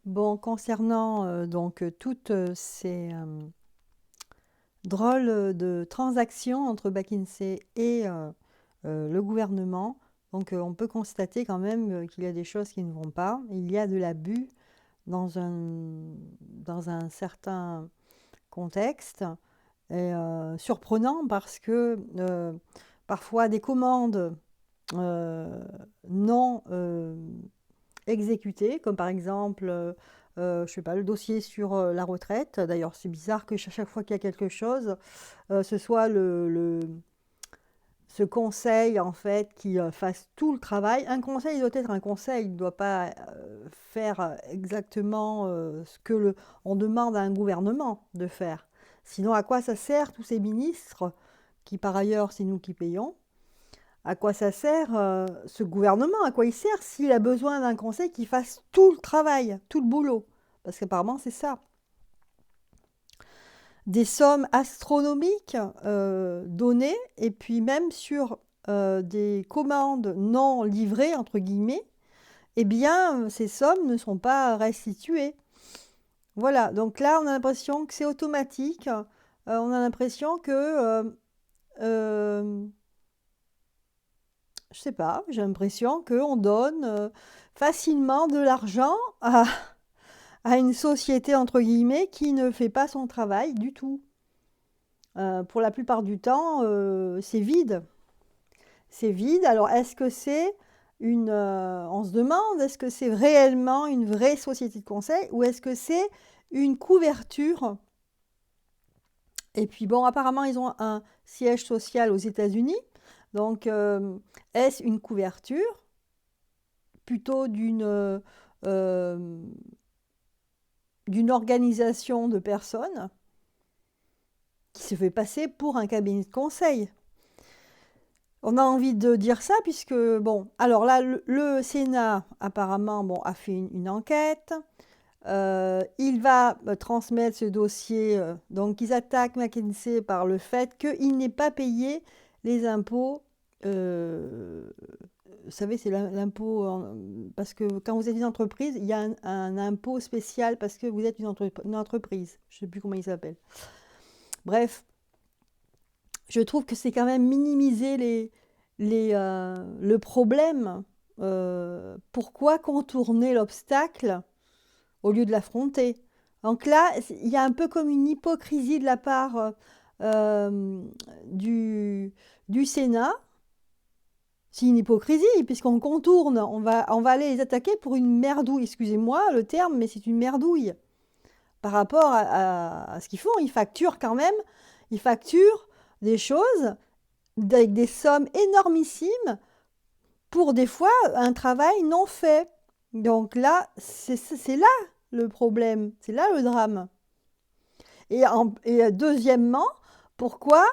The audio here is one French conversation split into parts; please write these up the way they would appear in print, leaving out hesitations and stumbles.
Bon, concernant donc toutes ces drôles de transactions entre McKinsey et le gouvernement, donc on peut constater quand même qu'il y a des choses qui ne vont pas. Il y a de l'abus dans dans un certain contexte, et surprenant parce que parfois des commandes euh, non exécutées, comme par exemple, je sais pas, le dossier sur la retraite. D'ailleurs, c'est bizarre que chaque fois qu'il y a quelque chose, ce soit ce conseil en fait qui fasse tout le travail. Un conseil doit être un conseil, il ne doit pas faire exactement ce que on demande à un gouvernement de faire. Sinon, à quoi ça sert tous ces ministres, qui par ailleurs c'est nous qui payons? À quoi ça sert ce gouvernement? À quoi il sert s'il a besoin d'un conseil qui fasse tout le travail, tout le boulot? Parce qu'apparemment c'est ça. Des sommes astronomiques données, et puis même sur des commandes non livrées, entre guillemets, eh bien, ces sommes ne sont pas restituées. Voilà, donc là, on a l'impression que c'est automatique. On a l'impression que, je sais pas, j'ai l'impression qu'on donne facilement de l'argent à une société, entre guillemets, qui ne fait pas son travail du tout. Pour la plupart du temps, c'est vide. C'est vide. Alors, est-ce que c'est on se demande, est-ce que c'est réellement une vraie société de conseil ou est-ce que c'est une couverture? Et puis, bon, apparemment, ils ont un siège social aux États-Unis. Donc, est-ce une couverture plutôt euh, d'une organisation de personnes qui se fait passer pour un cabinet de conseil? On a envie de dire ça puisque, bon, alors là, le Sénat, apparemment, bon, a fait une enquête. Il va transmettre ce dossier. Donc, ils attaquent McKinsey par le fait qu'il n'ait pas payé les impôts. Vous savez, c'est l'impôt, parce que quand vous êtes une entreprise, il y a un impôt spécial parce que vous êtes une entreprise. Je ne sais plus comment il s'appelle. Bref, je trouve que c'est quand même minimiser le problème. Pourquoi contourner l'obstacle au lieu de l'affronter? Donc là, il y a un peu comme une hypocrisie de la part euh, du, du Sénat. C'est une hypocrisie, puisqu'on contourne, on va aller les attaquer pour une merdouille. Excusez-moi le terme, mais c'est une merdouille. Par rapport à ce qu'ils font, ils facturent des choses avec des sommes énormissimes pour des fois un travail non fait. Donc là, c'est là le problème, c'est là le drame. Et deuxièmement, pourquoi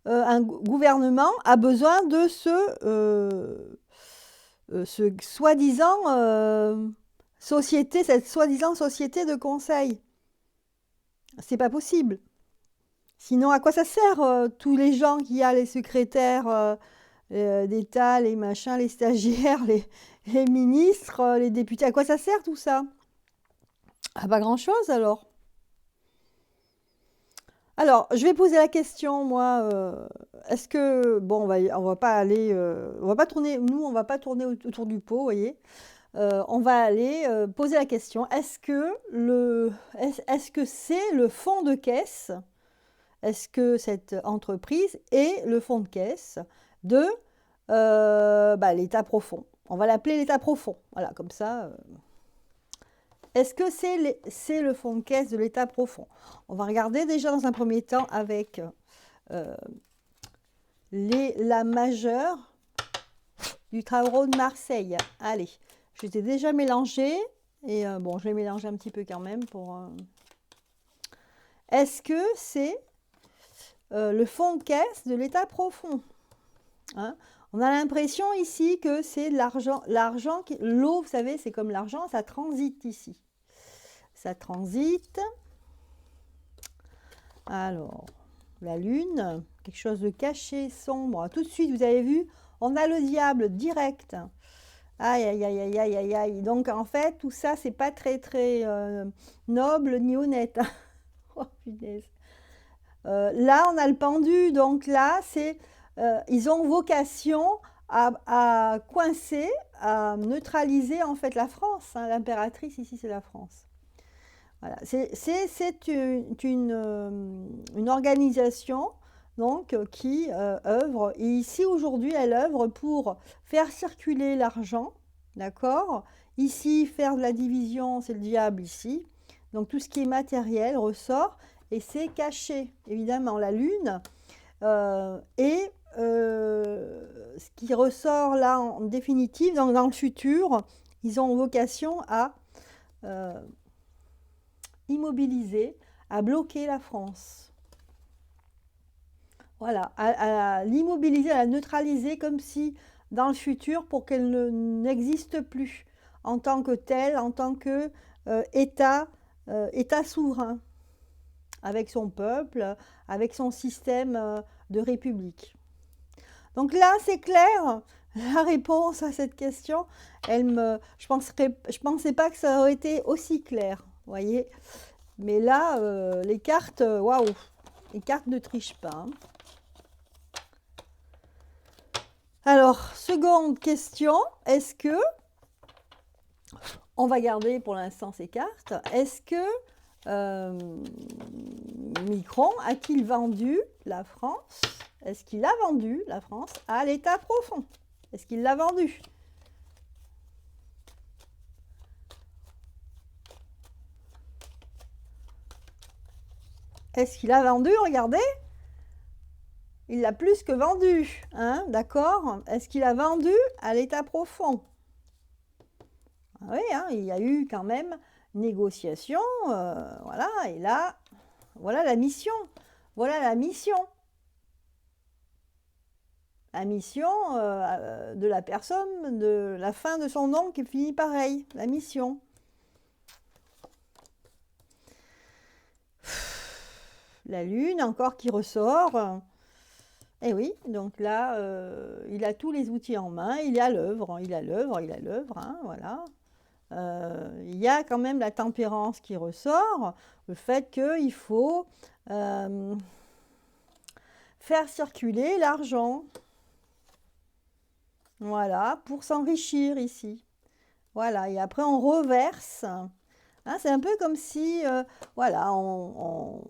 un gouvernement a besoin de ce soi-disant société, cette soi-disant société de conseil? C'est pas possible. Sinon, à quoi ça sert tous les gens qu'il y a, les secrétaires d'État, les machins, les stagiaires, les ministres, les députés? À quoi ça sert tout ça? Ah, pas grand-chose alors. Alors, je vais poser la question, moi. Est-ce que, bon, on va pas aller, on va pas tourner, nous, on va pas tourner autour du pot, vous voyez. On va aller poser la question. Est-ce que c'est le fond de caisse? Est-ce que cette entreprise est le fond de caisse de l'état profond? On va l'appeler l'état profond. Voilà, comme ça. Est-ce que c'est le fond de caisse de l'état profond? On va regarder déjà dans un premier temps avec euh, la majeure du Travois de Marseille. Allez, j'étais déjà mélangée. Et bon, je vais mélanger un petit peu quand même pour. Est-ce que c'est le fond de caisse de l'état profond? Hein? On a l'impression ici que c'est de l'argent. L'eau, vous savez, c'est comme l'argent, ça transite ici. Ça transite. Alors, la lune, quelque chose de caché, sombre. Tout de suite, vous avez vu, on a le diable direct. Aïe, aïe, aïe, aïe, aïe, aïe, aïe. Donc, en fait, tout ça, c'est pas très, très noble ni honnête. Oh, punaise. Là, on a le pendu. Donc là, ils ont vocation à coincer, à neutraliser, en fait, la France, hein. L'impératrice, ici, c'est la France. Voilà. C'est une organisation donc, qui œuvre. Et ici, aujourd'hui, elle œuvre pour faire circuler l'argent. D'accord? Ici, faire de la division, c'est le diable ici. Donc, tout ce qui est matériel ressort et c'est caché. Évidemment, la lune. Et ce qui ressort là en définitive, dans le futur, ils ont vocation à euh, immobiliser, à bloquer la France. Voilà, à l'immobiliser, à la neutraliser comme si dans le futur, pour qu'elle n'existe plus en tant que telle, en tant que État, État souverain, avec son peuple, avec son système de république. Donc là, c'est clair, la réponse à cette question, je pensais pas que ça aurait été aussi clair, vous voyez. Mais là, les cartes, waouh, les cartes ne trichent pas, hein. Alors, seconde question, est-ce que, on va garder pour l'instant ces cartes, est-ce que Micron a-t-il vendu la France? Est-ce qu'il a vendu la France à l'état profond? Est-ce qu'il l'a vendu? Est-ce qu'il a vendu? Regardez, il l'a plus que vendu, hein, d'accord? Est-ce qu'il a vendu à l'état profond? Oui, hein, il y a eu quand même négociation, voilà, et là, voilà la mission. Voilà la mission. La mission de la personne, de la fin de son nom qui finit pareil, la mission. La lune encore qui ressort. Et oui, donc là, il a tous les outils en main, il est à l'œuvre, il est à l'œuvre, il est à l'œuvre, hein, voilà. Il y a quand même la tempérance qui ressort, le fait qu'il faut faire circuler l'argent. Voilà, pour s'enrichir ici. Voilà, et après on reverse. Hein, c'est un peu comme si, voilà, on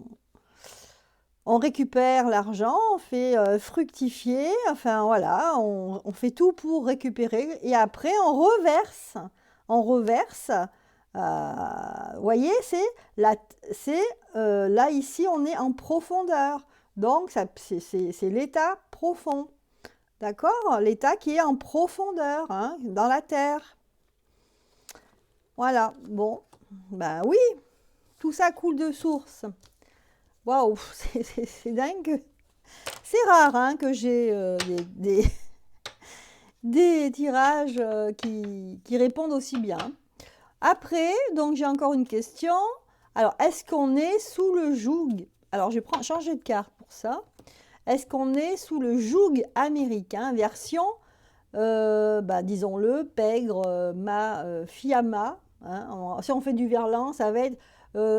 récupère l'argent, on fait fructifier, enfin voilà, on fait tout pour récupérer et après on reverse. On reverse. Vous voyez, là ici on est en profondeur. Donc c'est l'état profond. D'accord? L'état qui est en profondeur, hein, dans la terre. Voilà, bon, ben oui, tout ça coule de source. Waouh, c'est dingue. C'est rare hein, que j'ai des tirages qui répondent aussi bien. Après, donc j'ai encore une question. Alors, est-ce qu'on est sous le joug? Alors, je vais changer de carte pour ça. Est-ce qu'on est sous le joug américain, version, disons-le, pègre, fiamma, hein, si on fait du verlan, ça va être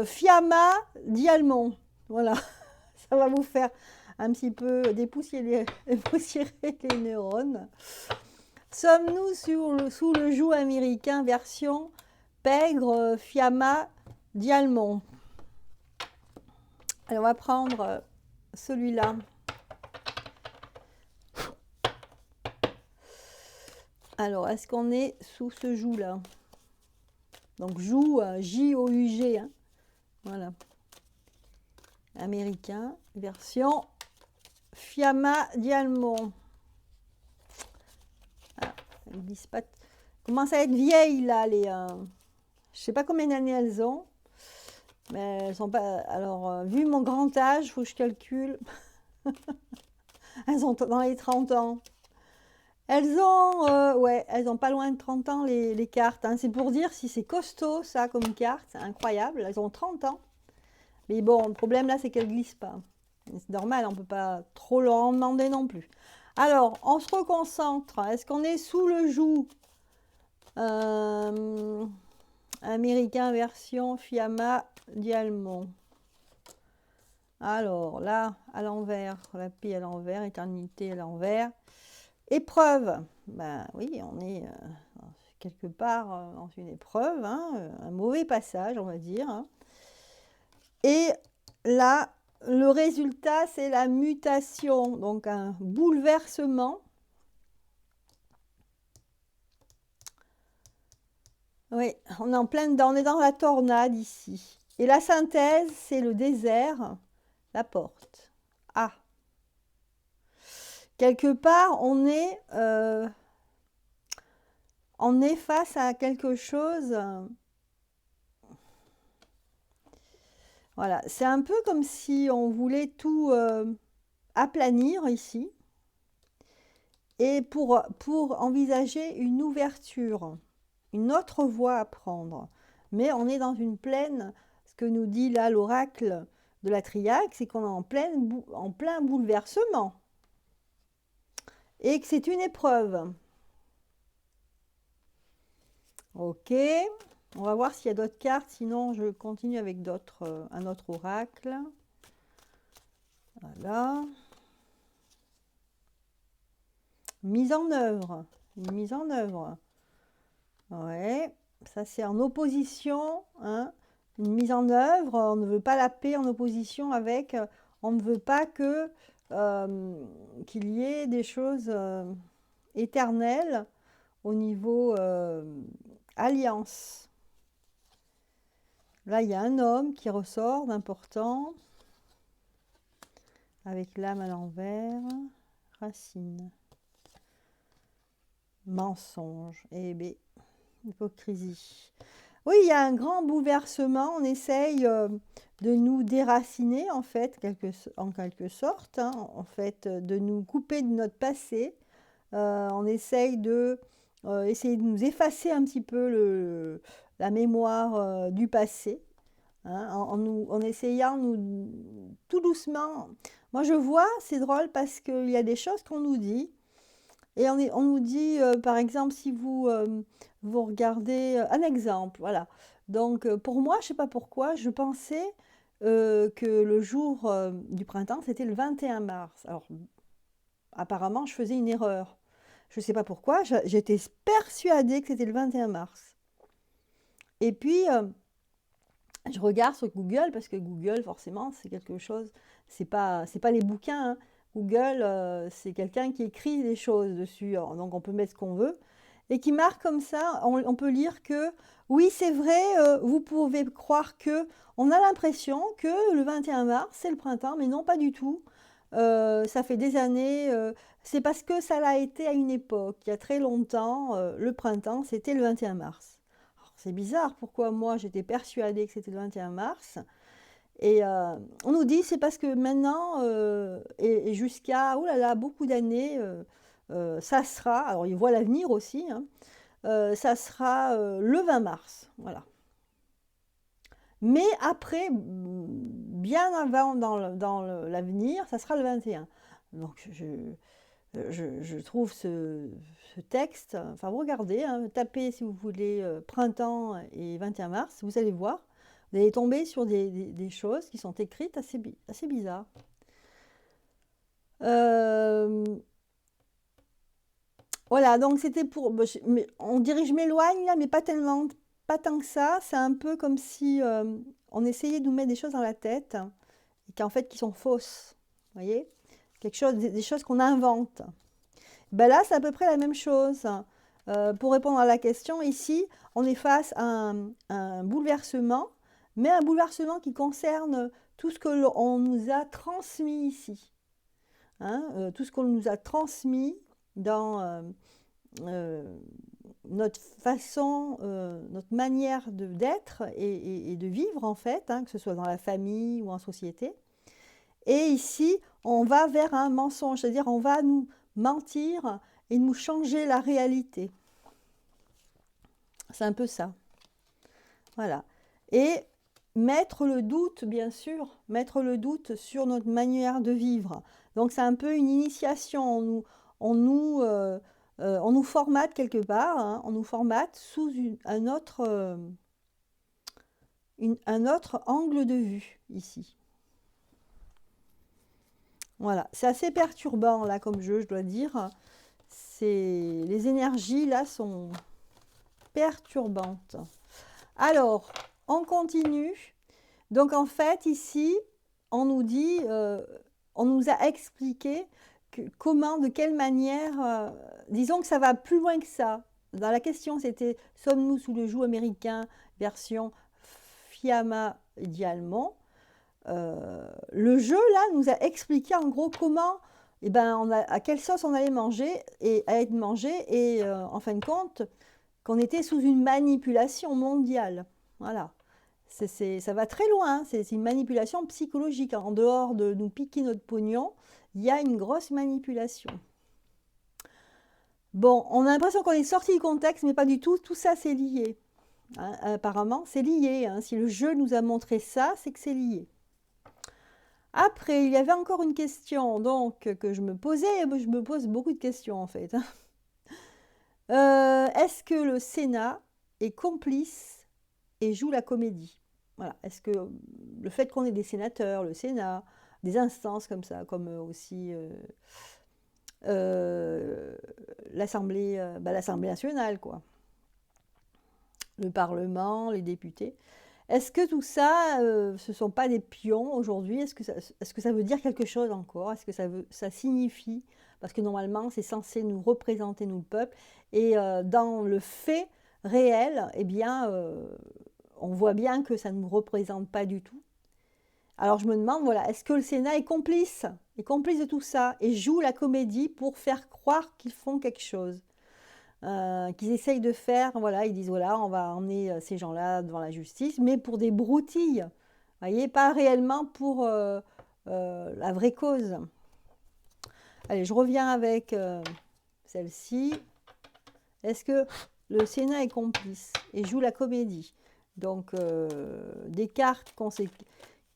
fiamma dialmont. Voilà, ça va vous faire un petit peu dépoussiérer les neurones. Sommes-nous sous le joug américain, version pègre, fiamma dialmont? Alors, on va prendre celui-là. Alors, est-ce qu'on est sous ce joug-là? Donc, joug, J-O-U-G. Hein. Voilà. Américain, version fiamma dialmont. Ah, elles disent pas. Commencent à être vieilles, là, les. Je sais pas combien d'années elles ont. Mais elles sont pas. Alors, vu mon grand âge, il faut que je calcule. Elles ont dans les 30 ans. Elles ont, ouais, elles ont pas loin de 30 ans les cartes. Hein. C'est pour dire si c'est costaud ça comme carte, c'est incroyable. Elles ont 30 ans. Mais bon, le problème là, c'est qu'elles glissent pas. C'est normal, on peut pas trop leur en demander non plus. Alors, on se reconcentre. Est-ce qu'on est sous le joug Euh, Américain version Fiamma Dialmont. Alors là, à l'envers, la paix à l'envers, éternité à l'envers. Épreuve. Ben oui, on est quelque part dans une épreuve, hein, un mauvais passage, on va dire, hein. Et là, le résultat, c'est la mutation, donc un bouleversement. Oui, on est en pleine, on est dans la tornade ici. Et la synthèse, c'est le désert, la porte. Ah, quelque part, on est face à quelque chose. Voilà, c'est un peu comme si on voulait tout aplanir ici. Et pour envisager une ouverture, une autre voie à prendre. Mais on est dans une plaine, ce que nous dit là l'oracle de la triaque, c'est qu'on est en plein bouleversement. Et que c'est une épreuve. Ok, on va voir s'il y a d'autres cartes, sinon je continue avec un autre oracle. Voilà. Mise en œuvre. Une mise en œuvre. Ouais, ça c'est en opposition, hein, une mise en œuvre. On ne veut pas la paix en opposition avec. On ne veut pas qu'il y ait des choses éternelles au niveau alliance. Là, il y a un homme qui ressort d'important avec l'âme à l'envers, racine, mensonge, et B, hypocrisie. Oui, il y a un grand bouleversement. On essaye de nous déraciner, en fait, en quelque sorte, hein, en fait, de nous couper de notre passé. On essaye essayer de nous effacer un petit peu la mémoire du passé, hein, en essayant tout doucement. Moi, je vois, c'est drôle parce qu'il y a des choses qu'on nous dit. Et on nous dit, par exemple, si vous regardez un exemple, voilà. Donc, pour moi, je ne sais pas pourquoi, je pensais que le jour du printemps, c'était le 21 mars. Alors, apparemment, je faisais une erreur. Je ne sais pas pourquoi, j'étais persuadée que c'était le 21 mars. Et puis, je regarde sur Google, parce que Google, forcément, c'est quelque chose, c'est pas les bouquins, hein. Google, c'est quelqu'un qui écrit des choses dessus, donc on peut mettre ce qu'on veut, et qui marque comme ça, on peut lire que, oui, c'est vrai, vous pouvez croire que, on a l'impression que le 21 mars, c'est le printemps, mais non, pas du tout. Ça fait des années, c'est parce que ça l'a été à une époque, il y a très longtemps, le printemps, c'était le 21 mars. C'est bizarre, pourquoi moi j'étais persuadée que c'était le 21 mars. Et on nous dit c'est parce que maintenant, et jusqu'à oh là là, beaucoup d'années, ça sera, alors ils voient l'avenir aussi, hein, ça sera le 20 mars. Voilà. Mais après, bien avant dans l'avenir, ça sera le 21. Donc je trouve ce texte, enfin vous regardez, hein, tapez si vous voulez printemps et 21 mars, vous allez voir, vous allez tomber sur des choses qui sont écrites assez bizarres. Voilà, donc c'était pour... on dirait que je m'éloigne là, mais pas tellement, pas tant que ça. C'est un peu comme si on essayait de nous mettre des choses dans la tête, et qu'en fait qui sont fausses. Vous voyez? Des choses qu'on invente. Ben là, c'est à peu près la même chose. Pour répondre à la question, ici, on est face à un bouleversement, mais un bouleversement qui concerne tout ce que l'on nous a transmis ici. Hein, tout ce qu'on nous a transmis dans notre façon, notre manière d'être et de vivre, en fait, hein, que ce soit dans la famille ou en société. Et ici, on va vers un mensonge, c'est-à-dire on va nous mentir et nous changer la réalité. C'est un peu ça. Voilà. Et mettre le doute, bien sûr, mettre le doute sur notre manière de vivre. Donc c'est un peu une initiation. On nous On nous formate quelque part, hein, on nous formate sous un autre angle de vue ici. Voilà, c'est assez perturbant là comme jeu, je dois dire. Les énergies là sont perturbantes. Alors, on continue. Donc en fait ici, on nous dit, on nous a expliqué comment, de quelle manière, disons que ça va plus loin que ça. Dans la question, c'était sommes-nous sous le joug américain version Fiamma idéalement. Le jeu là nous a expliqué en gros comment, eh ben, à quelle sauce on allait manger et à être mangé et en fin de compte qu'on était sous une manipulation mondiale. Voilà. Ça va très loin, hein. C'est une manipulation psychologique. En dehors de nous piquer notre pognon, il y a une grosse manipulation. Bon, on a l'impression qu'on est sorti du contexte, mais pas du tout. Tout ça, c'est lié. Hein, apparemment, c'est lié. Hein. Si le jeu nous a montré ça, c'est que c'est lié. Après, il y avait encore une question donc que je me posais. Je me pose beaucoup de questions en fait. Est-ce que le Sénat est complice et joue la comédie? Voilà. Est-ce que le fait qu'on ait des sénateurs, le Sénat, des instances comme ça, comme aussi l'Assemblée nationale, quoi, le Parlement, les députés, est-ce que tout ça, ce ne sont pas des pions aujourd'hui? Est-ce que ça veut dire quelque chose encore? Est-ce que ça signifie? Parce que normalement, c'est censé nous représenter, nous, le peuple. Et dans le fait réel, eh bien, on voit bien que ça ne nous représente pas du tout. Alors je me demande, voilà, est-ce que le Sénat est complice de tout ça et joue la comédie pour faire croire qu'ils font quelque chose, qu'ils essayent de faire, voilà, ils disent, voilà, on va emmener ces gens-là devant la justice, mais pour des broutilles, vous voyez, pas réellement pour la vraie cause. Allez, je reviens avec celle-ci. Est-ce que le Sénat est complice et joue la comédie? Donc, des cartes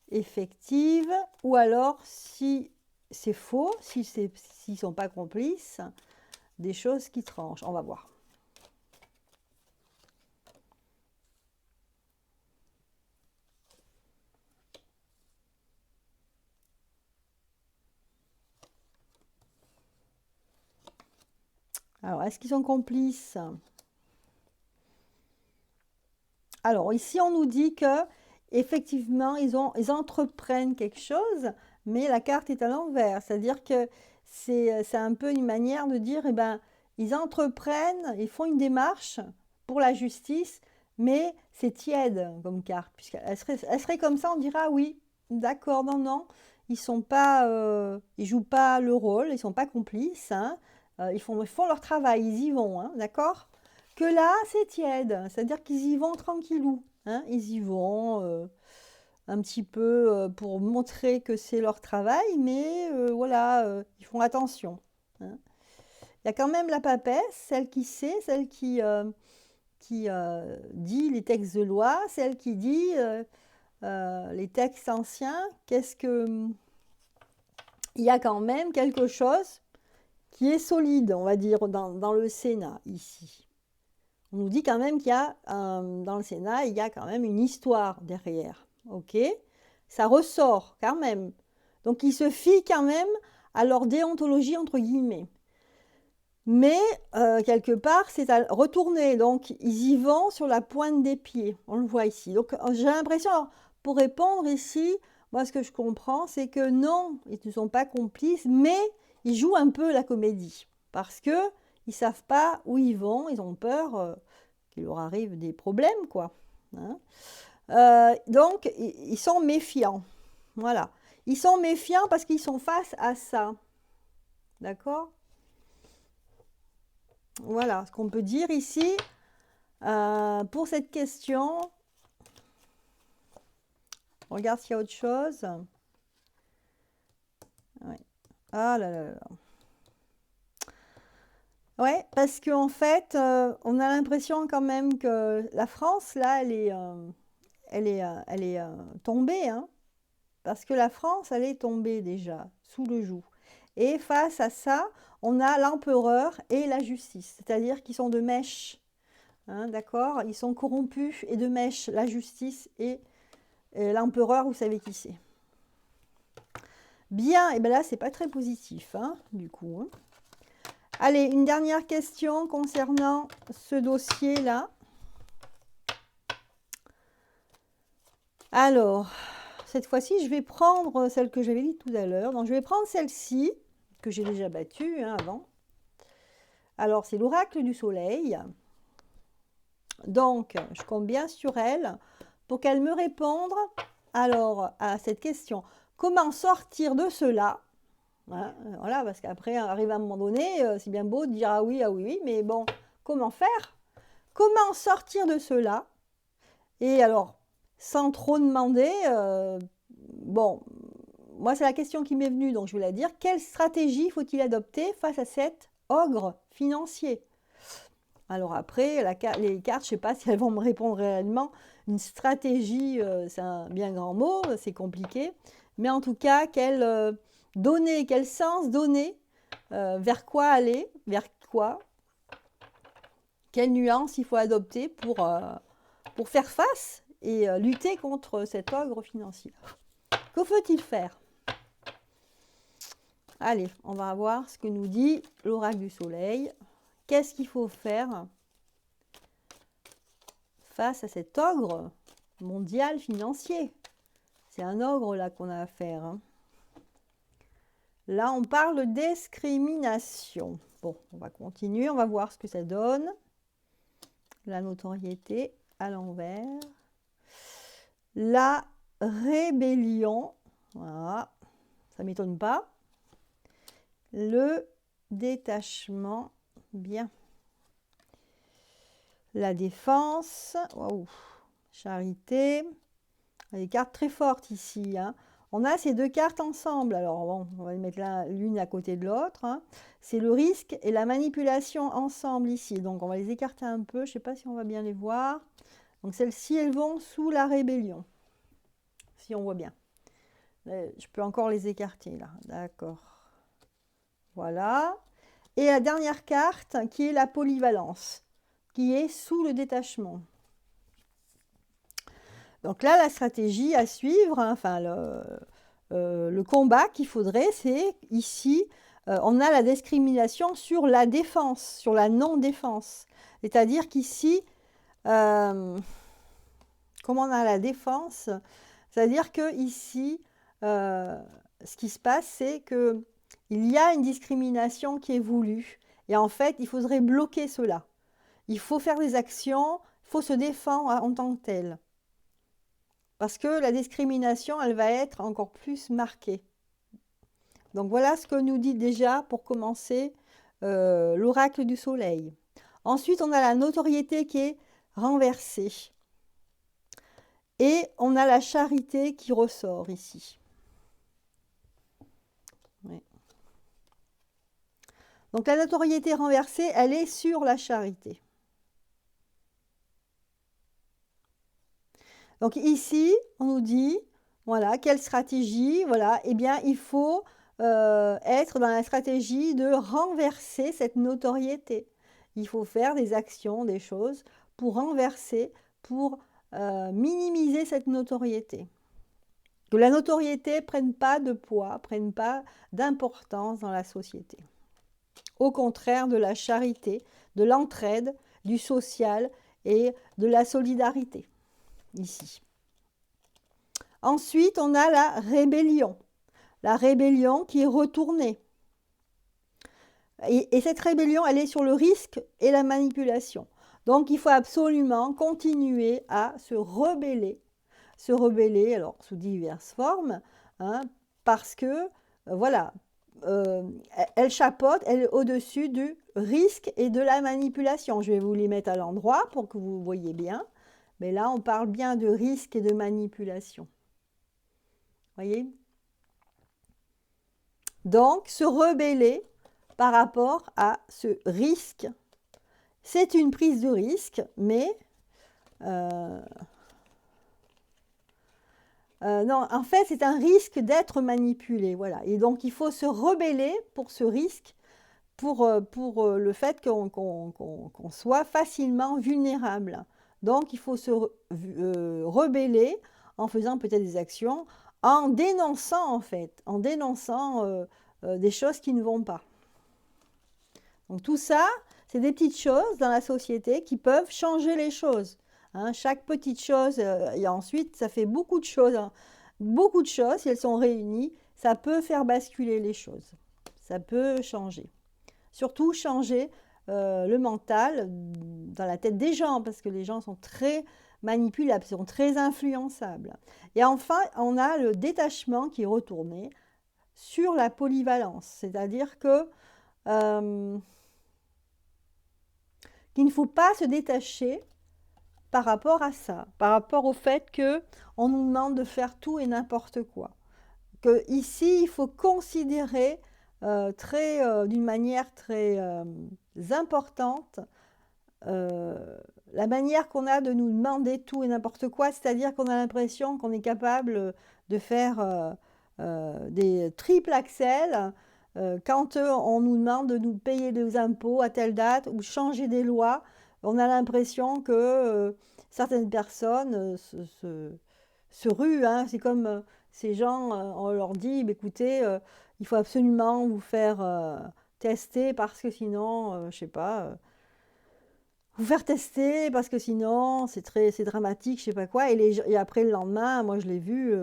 effectives, ou alors, si c'est faux, s'ils ne sont pas complices, des choses qui tranchent. On va voir. Alors, est-ce qu'ils sont complices? Alors, ici, on nous dit que effectivement, ils entreprennent quelque chose, mais la carte est à l'envers. C'est-à-dire que c'est un peu une manière de dire, eh ben, ils entreprennent, ils font une démarche pour la justice, mais c'est tiède comme carte, puisqu'elle serait comme ça, on dira, ah oui, d'accord, non, non, ils jouent pas le rôle, ils sont pas complices, hein, ils font leur travail, ils y vont, hein, d'accord? Que là, c'est tiède, c'est-à-dire qu'ils y vont tranquillou, hein, ils y vont un petit peu pour montrer que c'est leur travail, mais voilà, ils font attention. Hein. Il y a quand même la papesse, celle qui sait, celle qui dit les textes de loi, celle qui dit les textes anciens, il y a quand même quelque chose qui est solide, on va dire, dans le Sénat, ici. On nous dit quand même qu'il y a, dans le Sénat, il y a quand même une histoire derrière. Ok? Ça ressort quand même. Donc, ils se fient quand même à leur déontologie, entre guillemets. Mais, quelque part, c'est à retourner. Donc, ils y vont sur la pointe des pieds. On le voit ici. Donc, j'ai l'impression, alors, pour répondre ici, moi, ce que je comprends, c'est que non, ils ne sont pas complices, mais ils jouent un peu la comédie. Parce que ils savent pas où ils vont, ils ont peur qu'il leur arrive des problèmes, quoi. Hein. Donc, ils sont méfiants. Voilà. Ils sont méfiants parce qu'ils sont face à ça. D'accord? Voilà ce qu'on peut dire ici pour cette question. On regarde s'il y a autre chose. Ouais. Ah là là là. Ouais, parce qu'en fait, on a l'impression quand même que la France, là, elle est tombée, hein, parce que la France, elle est tombée déjà, sous le joug. Et face à ça, on a l'empereur et la justice, c'est-à-dire qu'ils sont de mèche. Hein, d'accord? Ils sont corrompus et de mèche, la justice et l'empereur, vous savez qui c'est. Bien, et bien là, c'est pas très positif, hein, du coup. Hein. Allez, une dernière question concernant ce dossier-là. Alors, cette fois-ci, je vais prendre celle que j'avais dit tout à l'heure. Donc, je vais prendre celle-ci, que j'ai déjà battue hein, avant. Alors, c'est l'oracle du soleil. Donc, je compte bien sur elle pour qu'elle me réponde alors à cette question. Comment sortir de cela? Hein, voilà, parce qu'après, arrive à un moment donné, c'est bien beau de dire ah oui, oui, mais bon, comment faire? Comment sortir de cela? Et alors, sans trop demander, bon, moi c'est la question qui m'est venue, donc je vais la dire. Quelle stratégie faut-il adopter face à cet ogre financier? Alors après, les cartes, je ne sais pas si elles vont me répondre réellement. Une stratégie, c'est un bien grand mot, c'est compliqué. Mais en tout cas, quel sens donner, vers quoi aller, vers quoi, quelle nuance il faut adopter pour faire face et lutter contre cet ogre financier. Que faut-il faire? Allez, on va voir ce que nous dit l'oracle du soleil. Qu'est-ce qu'il faut faire face à cet ogre mondial financier? C'est un ogre là qu'on a à faire. Hein. Là, on parle de discrimination. Bon, on va continuer, on va voir ce que ça donne. La notoriété à l'envers. La rébellion. Voilà, ça ne m'étonne pas. Le détachement. Bien. La défense. Waouh. Charité. Des cartes très fortes ici. Hein. On a ces deux cartes ensemble. Alors, bon, on va les mettre l'une à côté de l'autre. Hein. C'est le risque et la manipulation ensemble ici. Donc, on va les écarter un peu. Je ne sais pas si on va bien les voir. Donc, celles-ci, elles vont sous la rébellion. Si on voit bien. Je peux encore les écarter, là. D'accord. Voilà. Et la dernière carte, qui est la polyvalence, qui est sous le détachement. Donc là, la stratégie à suivre, hein, enfin le combat qu'il faudrait, c'est ici, on a la discrimination sur la défense, sur la non-défense. C'est-à-dire qu'ici, comme on a la défense, c'est-à-dire que ici, ce qui se passe, c'est que il y a une discrimination qui est voulue. Et en fait, il faudrait bloquer cela. Il faut faire des actions, il faut se défendre en tant que tel. Parce que la discrimination, elle va être encore plus marquée. Donc voilà ce que nous dit déjà, pour commencer, l'oracle du soleil. Ensuite, on a la notoriété qui est renversée. Et on a la charité qui ressort ici. Oui. Donc la notoriété renversée, elle est sur la charité. Donc ici, on nous dit, voilà, quelle stratégie? Voilà, eh bien, il faut être dans la stratégie de renverser cette notoriété. Il faut faire des actions, des choses pour renverser, pour minimiser cette notoriété. Que la notoriété ne prenne pas de poids, prenne pas d'importance dans la société. Au contraire de la charité, de l'entraide, du social et de la solidarité. Ici. Ensuite, on a la rébellion. La rébellion qui est retournée. Et cette rébellion, elle est sur le risque et la manipulation. Donc, il faut absolument continuer à se rebeller, alors sous diverses formes, hein, parce que, voilà, elle chapeaute, elle est au-dessus du risque et de la manipulation. Je vais vous les mettre à l'endroit pour que vous voyez bien. Mais là, on parle bien de risque et de manipulation. Voyez? Donc, se rebeller par rapport à ce risque, c'est une prise de risque, mais Non, en fait, c'est un risque d'être manipulé, voilà. Et donc, il faut se rebeller pour ce risque, pour le fait qu'on soit facilement vulnérable. Donc, il faut se rebeller en faisant peut-être des actions, en dénonçant, en fait, en dénonçant des choses qui ne vont pas. Donc, tout ça, c'est des petites choses dans la société qui peuvent changer les choses. Hein. Chaque petite chose, et ensuite, ça fait beaucoup de choses. Hein. Beaucoup de choses, si elles sont réunies, ça peut faire basculer les choses. Ça peut changer. Surtout changer le mental dans la tête des gens, parce que les gens sont très manipulables, sont très influençables. Et enfin, on a le détachement qui est retourné sur la polyvalence, c'est-à-dire que qu'il ne faut pas se détacher par rapport à ça, par rapport au fait que on nous demande de faire tout et n'importe quoi. Que ici, il faut considérer d'une manière très importante la manière qu'on a de nous demander tout et n'importe quoi, c'est-à-dire qu'on a l'impression qu'on est capable de faire des triples axels quand on nous demande de nous payer des impôts à telle date ou changer des lois. On a l'impression que certaines personnes se ruent. Hein. C'est comme ces gens, on leur dit, bah, écoutez, il faut absolument vous faire tester parce que sinon, je sais pas, vous faire tester parce que sinon c'est dramatique, je sais pas quoi. Et après le lendemain, moi je l'ai vu,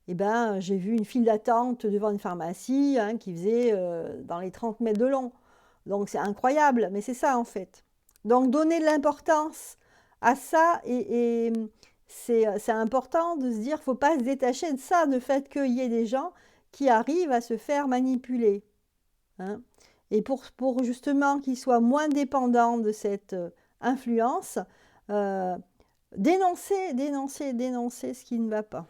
eh ben, j'ai vu une file d'attente devant une pharmacie hein, qui faisait dans les 30 mètres de long. Donc c'est incroyable, mais c'est ça en fait. Donc donner de l'importance à ça et c'est important de se dire, faut pas se détacher de ça, de fait qu'il y ait des gens qui arrivent à se faire manipuler. Hein. Et pour justement qu'ils soient moins dépendants de cette influence, euh, dénoncer ce qui ne va pas.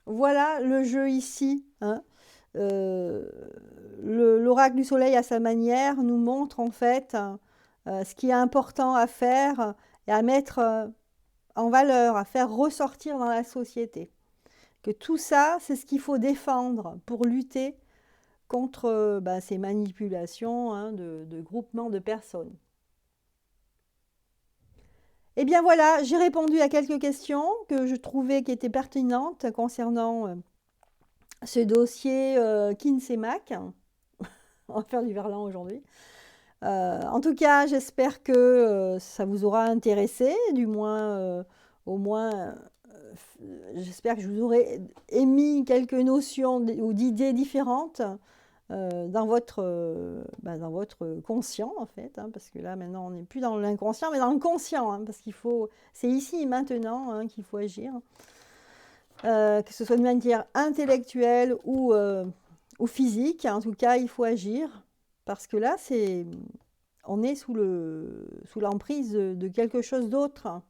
Voilà le jeu ici. Hein. Euh, L'oracle du soleil à sa manière nous montre en fait ce qui est important à faire et à mettre en valeur, à faire ressortir dans la société. Que tout ça, c'est ce qu'il faut défendre pour lutter contre ces manipulations hein, de groupements de personnes. Eh bien voilà, j'ai répondu à quelques questions que je trouvais qui étaient pertinentes concernant ce dossier Kinsémac. On va faire du verlan aujourd'hui. En tout cas, j'espère que ça vous aura intéressé, du moins, au moins, j'espère que je vous aurai émis quelques notions ou d'idées différentes dans votre conscient, en fait, hein, parce que là, maintenant, on n'est plus dans l'inconscient, mais dans le conscient, hein, parce qu'il faut, c'est ici et maintenant hein, qu'il faut agir, que ce soit de manière intellectuelle ou physique, en tout cas, il faut agir, parce que là, on est sous l'emprise de quelque chose d'autre,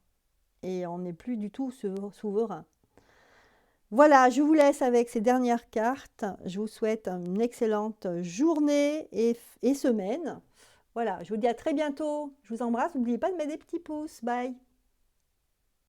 et on n'est plus du tout souverain. Voilà, je vous laisse avec ces dernières cartes. Je vous souhaite une excellente journée et semaine. Voilà, je vous dis à très bientôt. Je vous embrasse. N'oubliez pas de mettre des petits pouces. Bye.